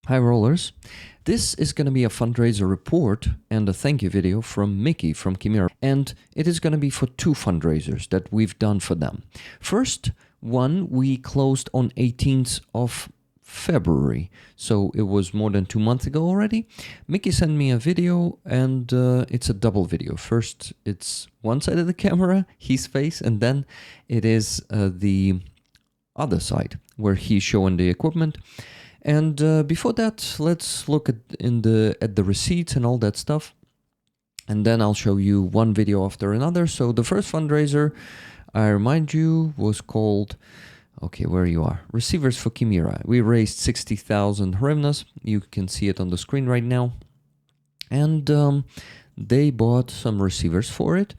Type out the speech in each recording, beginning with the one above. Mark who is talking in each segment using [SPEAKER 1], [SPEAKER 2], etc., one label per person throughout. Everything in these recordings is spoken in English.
[SPEAKER 1] Hi rollers, this is going to be a fundraiser report and a thank you video from Mikki from Chimera, and it is going to be for two fundraisers that we've done for them. First one we closed on 18th of February, so it was more than 2 months ago already. Mikki sent me a video and it's a double video. First it's one side of the camera, his face, and then it is the other side where he's showing the equipment. And before that, let's look at the receipts and all that stuff. And then I'll show you one video after another. So the first fundraiser, I remind you, was called, okay, where you are, Receivers for Chimera. We raised 60,000 hryvnias. You can see it on the screen right now. And they bought some receivers for it.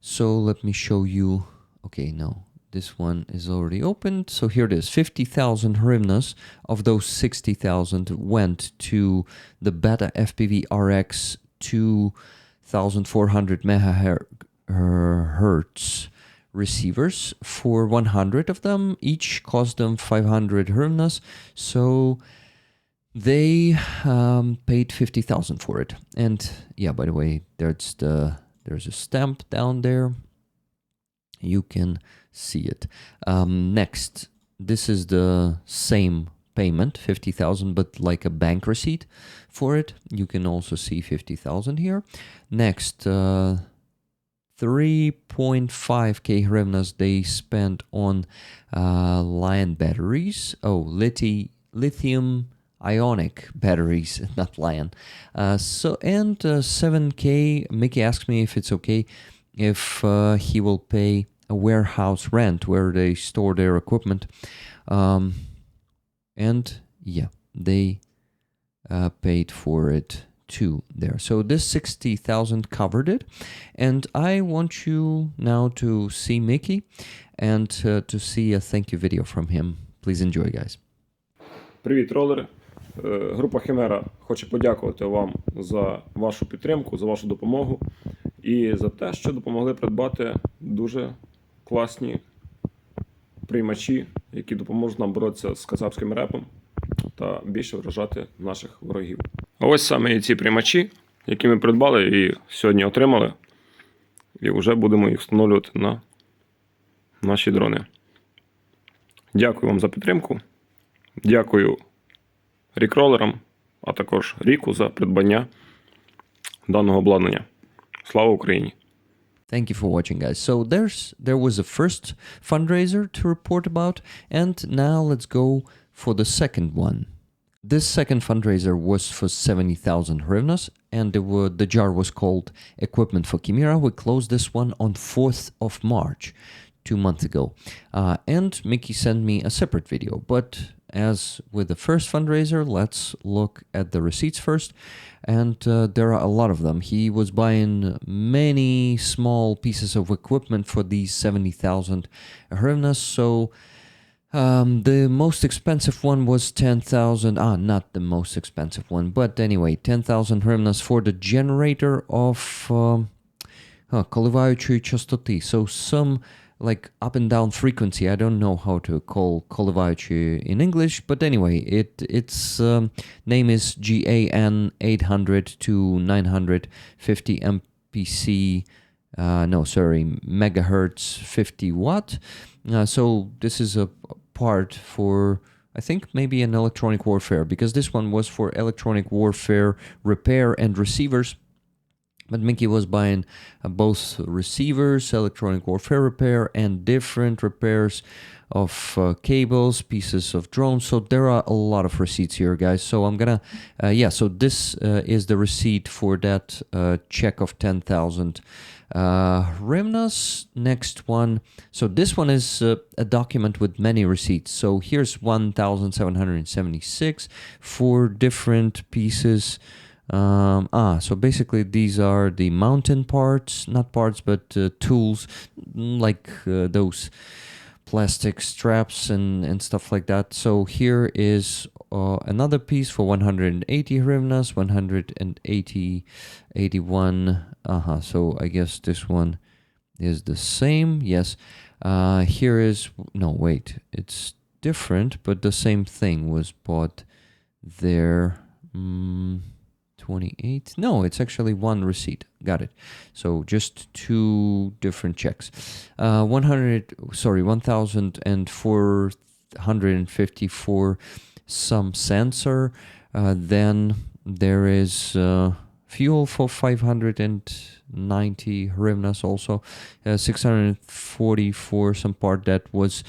[SPEAKER 1] So let me show you, okay, no. This one is already opened. So here it is, 50,000 hryvnias. Of those 60,000 went to the Beta FPV RX 2400 megahertz receivers. For 100 of them, each cost them 500 hryvnias. So they paid 50,000 for it. And yeah, by the way, there's a stamp down there. You can see it. Next, this is the same payment, 50,000, but like a bank receipt for it. You can also see 50,000 here. Next, 3.5k hryvnias they spent on Lion batteries. Oh, lithium ionic batteries, not Lion. And 7k, Mikki asked me if it's okay if he will pay a warehouse rent where they store their equipment. And yeah, they paid for it too there. So this 60,000 covered it. And I want you now to see Mikki and to see a thank you video from him. Please enjoy, guys.
[SPEAKER 2] Привіт, ролери. Група Chimera хоче подякувати вам за вашу підтримку, за вашу допомогу і за те, що допомогли придбати дуже класні приймачі, які допоможуть нам боротися з кацапським репом та більше вражати наших ворогів. А ось саме ці приймачі, які ми придбали і сьогодні отримали, і вже будемо їх встановлювати на наші дрони. Дякую вам за підтримку. Дякую рікролерам, а також Ріку за придбання даного обладнання. Слава Україні!
[SPEAKER 1] Thank you for watching, guys. So there was a first fundraiser to report about, and now let's go for the second one. This second fundraiser was for 70,000 hryvnias, and the jar was called Equipment for Chimera. We closed this one on 4th of March, 2 months ago. And Mikki sent me a separate video, but as with the first fundraiser, let's look at the receipts first. And there are a lot of them. He was buying many small pieces of equipment for these 70,000 hryvnias. So the most expensive one was 10,000. Not the most expensive one, but anyway, 10,000 hryvnias for the generator of коливаючої частоти. So some like up and down frequency. I don't know how to call коливаючі in English, but anyway, its name is GAN 800 to 950 MPC. Megahertz 50 watt. So this is a part for, I think, maybe an electronic warfare, because this one was for electronic warfare repair and receivers. But Mikki was buying both receivers, electronic warfare repair, and different repairs of cables, pieces of drones. So there are a lot of receipts here, guys. So I'm gonna, so this is the receipt for that check of 10,000 hryvnias. Next one. So this one is a document with many receipts. So here's 1,776 for different pieces. So basically these are the mountain parts, not parts, but tools, like those plastic straps and stuff like that. So here is another piece for 180 hryvnias, 180, 81. So I guess this one is the same. Yes. Here is, no, wait, it's different, but the same thing was bought there. 28. No, it's actually one receipt. Got it. So just two different checks. 1,454 some sensor. Then there is fuel for 590 hryvnias also. 644 some part that was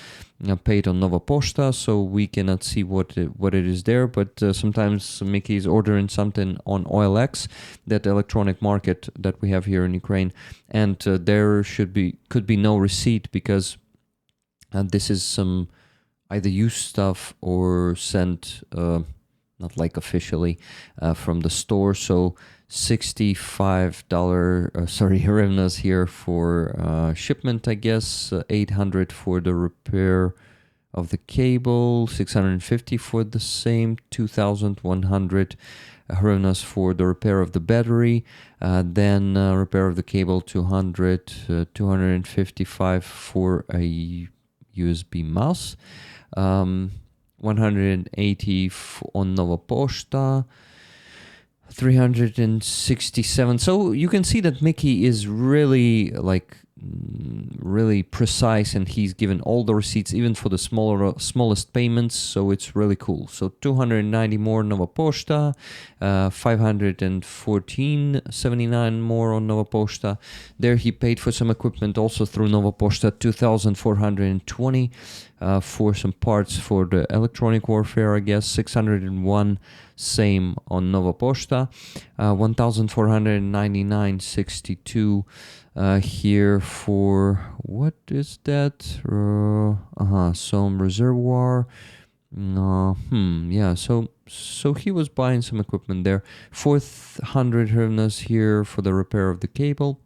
[SPEAKER 1] paid on Nova Pošta, so we cannot see what it is there, but sometimes Mikki is ordering something on OLX, that electronic market that we have here in Ukraine, and there could be no receipt because this is some either used stuff or sent not like officially from the store. So $65 hryvnias here for shipment, I guess. 800 for the repair of the cable, 650 for the same, 2,100 hryvnias for the repair of the battery, then repair of the cable, 200, 255 for a USB mouse, 180 on Nova Pošta, 367. So you can see that Mikki is really really precise, and he's given all the receipts even for the smallest payments, so it's really cool. So 290 more Nova Pošta, 514.79 more on Nova Pošta. There he paid for some equipment also through Nova Pošta, 2,420 for some parts for the electronic warfare, I guess. 601 same on Nova Pošta, 1,499.62 here for, what is that? Some reservoir. Yeah, so he was buying some equipment there. 400 hryvnias here for the repair of the cable.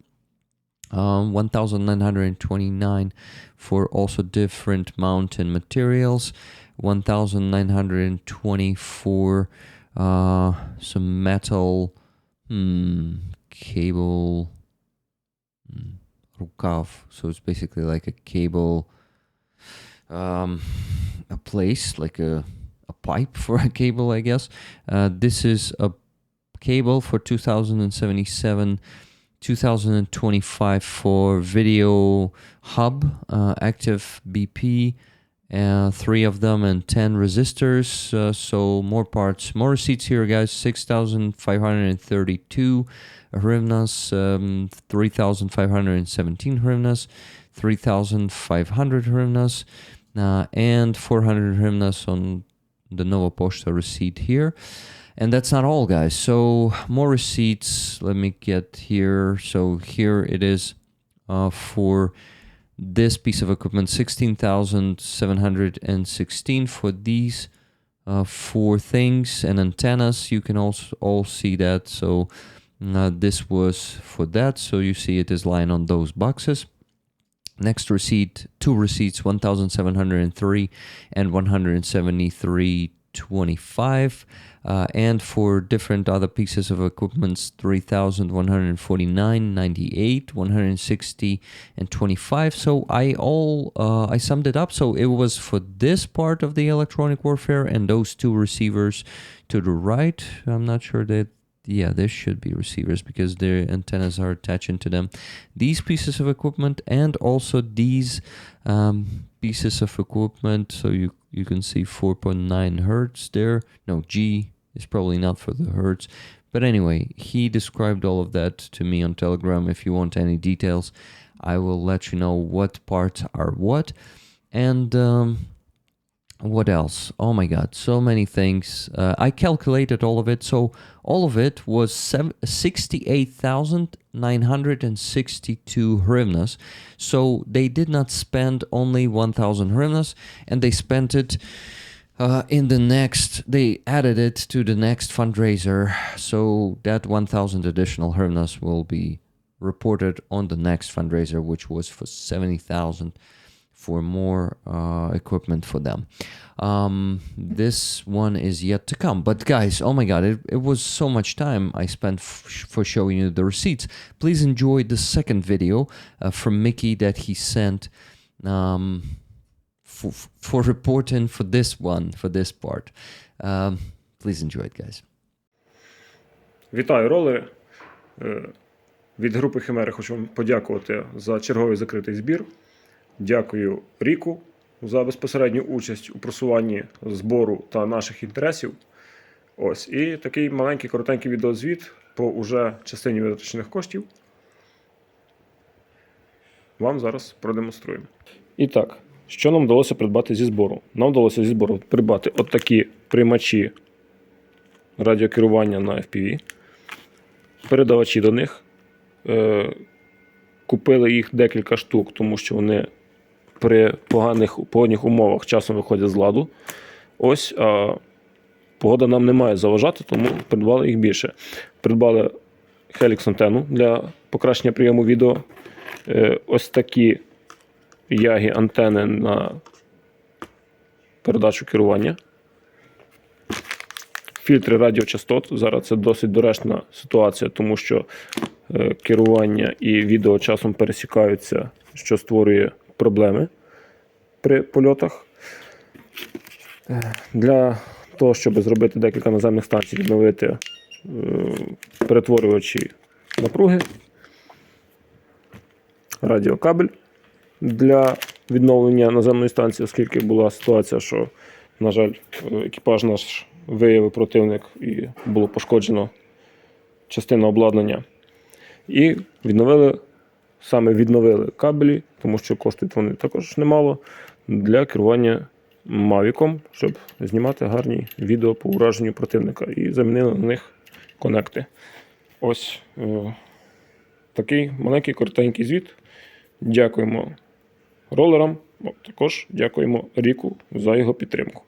[SPEAKER 1] 1,929 for also different mountain materials. 1,920 for some metal cable rukav, so it's basically like a cable, a place, like a pipe for a cable, I guess. This is a cable for 2,077, 2,025 for video hub, active BP, 3 of them, and 10 resistors. So more parts, more receipts here, guys. 6,532 hryvnias, 3,517 hryvnias, 3,500 hryvnias, and 400 hryvnias on the Nova Pošta receipt here. And that's not all, guys. So more receipts. Let me get here. So here it is for this piece of equipment, 16,716 for these 4 things and antennas. You can also all see that. So this was for that. So you see it is lying on those boxes. Next receipt, 2 receipts, 1,703 and 173.25. And for different other pieces of equipment, 3,149.98, 160 and 25. So I summed it up. So it was for this part of the electronic warfare and those 2 receivers to the right. I'm not sure that, yeah, there should be receivers because their antennas are attaching to them. These pieces of equipment and also these pieces of equipment. So you can see 4.9 hertz there. No, G is probably not for the hertz. But anyway, he described all of that to me on Telegram. If you want any details, I will let you know what parts are what. And what else? Oh my God, so many things. I calculated all of it. So all of it was 68,962 hryvnias. So they did not spend only 1,000 hryvnias, and they spent it in the next, they added it to the next fundraiser. So that 1,000 additional hryvnias will be reported on the next fundraiser, which was for 70,000 for more equipment for them. This one is yet to come. But guys, oh my God, it was so much time I spent for showing you the receipts. Please enjoy the second video from Mikki that he sent for reporting for this one, for this part. Please enjoy it, guys.
[SPEAKER 2] Вітаю, ролери! Від групи Химери хочу вам подякувати за черговий закритий збір. Дякую Ріку за безпосередню участь у просуванні збору та наших інтересів. Ось, і такий маленький коротенький відеозвіт по уже частині витрачених коштів. Вам зараз продемонструємо. І так, що нам вдалося придбати зі збору? Нам вдалося зі збору придбати от такі приймачі радіокерування на FPV, передавачі до них. Купили їх декілька штук, тому що вони при поганих погодних умовах часом виходять з ладу. Ось, а погода нам не має заважати, тому придбали їх більше. Придбали Helix-антенну для покращення прийому відео. Ось такі ягі антени на передачу керування. Фільтри радіочастот. Зараз це досить доречна ситуація, тому що керування і відео часом пересікаються, що створює проблеми при польотах. Для того, щоб зробити декілька наземних станцій, відновити перетворювачі напруги, радіокабель для відновлення наземної станції, оскільки була ситуація, що, на жаль, екіпаж наш виявив противник і було пошкоджено частина обладнання. І відновили кабелі, тому що коштують вони також немало, для керування мавіком, щоб знімати гарні відео по ураженню противника. І замінили на них конекти. Ось такий маленький коротенький звіт. Дякуємо ролерам, також дякуємо Ріку за його підтримку.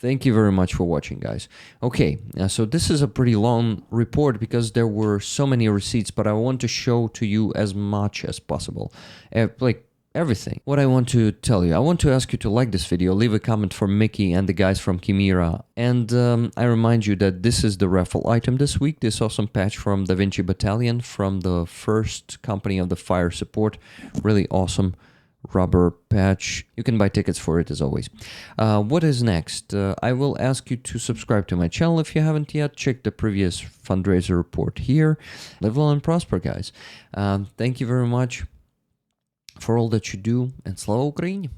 [SPEAKER 1] Thank you very much for watching, guys. Okay, so this is a pretty long report because there were so many receipts, but I want to show to you as much as possible. Like everything. What I want to tell you, I want to ask you to like this video, leave a comment for Mikki and the guys from Chimera. And I remind you that this is the raffle item this week, this awesome patch from Da Vinci Battalion from the first company of the fire support. Really awesome rubber patch. You can buy tickets for it as always. What is next? I will ask you to subscribe to my channel if you haven't yet. Check the previous fundraiser report here. Live well and prosper, guys. Thank you very much for all that you do, and Slava Ukraini!